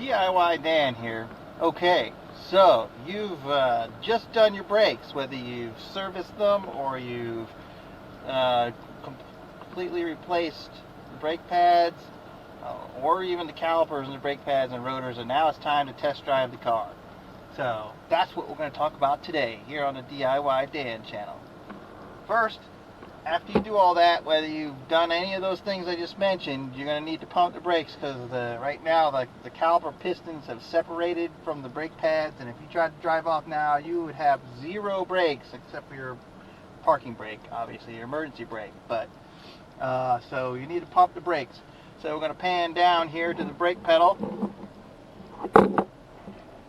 DIY Dan here. Okay, so you've just done your brakes, whether you've serviced them or you've completely replaced the brake pads, or even the calipers and the brake pads and rotors, and now it's time to test drive the car. So that's what we're going to talk about today here on the DIY Dan channel. First, after you do all that, whether you've done any of those things I just mentioned, you're going to need to pump the brakes because right now the caliper pistons have separated from the brake pads, and if you tried to drive off now, you would have zero brakes except for your parking brake, obviously your emergency brake. But so you need to pump the brakes. So we're going to pan down here to the brake pedal,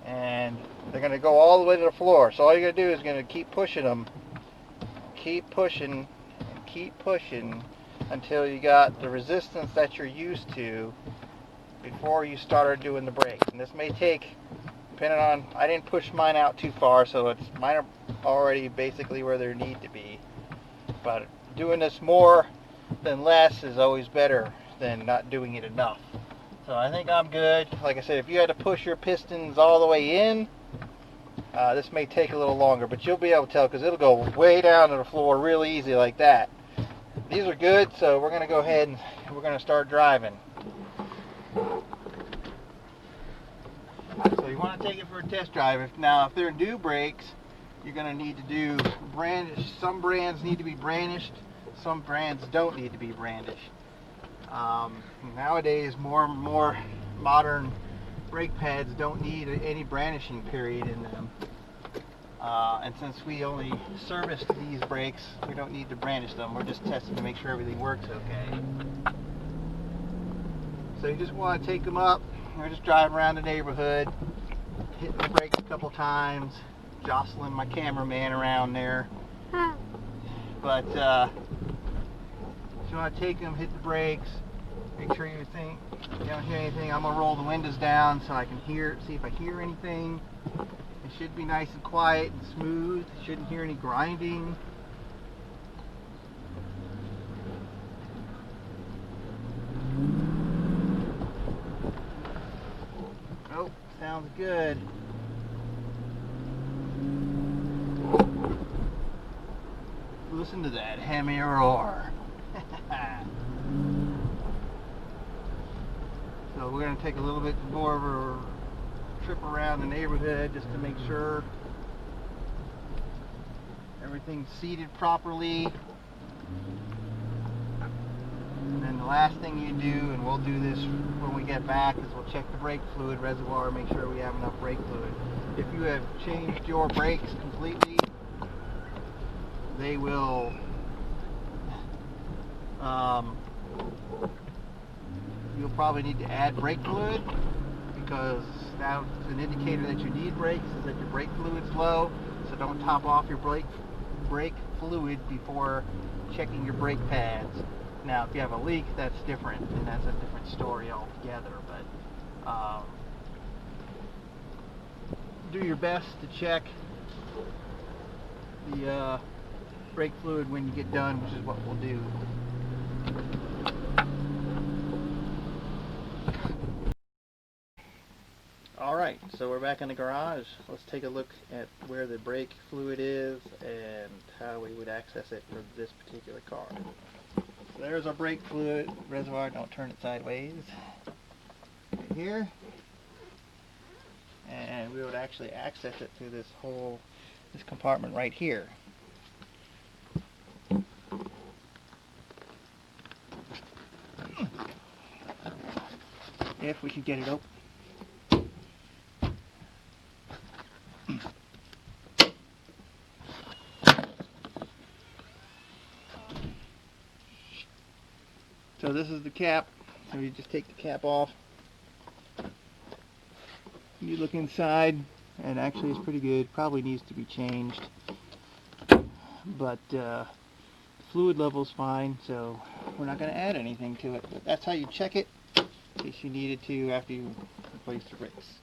and they're going to go all the way to the floor. So all you're going to do is going to keep pushing them, keep pushing until you got the resistance that you're used to before you started doing the brakes. And this may take, depending on, I didn't push mine out too far, so mine are already basically where they need to be. But doing this more than less is always better than not doing it enough. So I think I'm good. Like I said, if you had to push your pistons all the way in, this may take a little longer, but you'll be able to tell because it'll go way down to the floor really easy like that. These are good, so we're going to go ahead and we're going to start driving. So you want to take it for a test drive. Now, if they're new brakes, you're going to need to do brandish. Some brands need to be brandished, some brands don't need to be brandished. Nowadays, more and more modern brake pads don't need any brandishing period in them. And since we only serviced these brakes, we don't need to brandish them. We're just testing to make sure everything works okay. So you just want to take them up. We're just driving around the neighborhood, hitting the brakes a couple times, jostling my cameraman around there. But you want to take them, hit the brakes, make sure you don't hear anything. I'm going to roll the windows down so I can see if I hear anything. It should be nice and quiet and smooth. Shouldn't hear any grinding. Oh, sounds good. Listen to that hammy roar. So we're going to take a little bit more of a trip around the neighborhood just to make sure everything's seated properly. And then the last thing you do, and we'll do this when we get back, is we'll check the brake fluid reservoir, make sure we have enough brake fluid. If you have changed your brakes completely, they will you'll probably need to add brake fluid, because that's an indicator that you need brakes, is that your brake fluid's low. So don't top off your brake fluid before checking your brake pads. Now if you have a leak, that's different, and that's a different story altogether. But do your best to check the brake fluid when you get done, which is what we'll do. Alright, so we're back in the garage. Let's take a look at where the brake fluid is and how we would access it for this particular car. So there's our brake fluid reservoir. Don't turn it sideways. Right here. And we would actually access it through this compartment right here. If we could get it open. So this is the cap. So you just take the cap off. You look inside, and actually it's pretty good. Probably needs to be changed, but fluid level's fine, so we're not going to add anything to it. But that's how you check it, in case you needed to after you replace the brakes.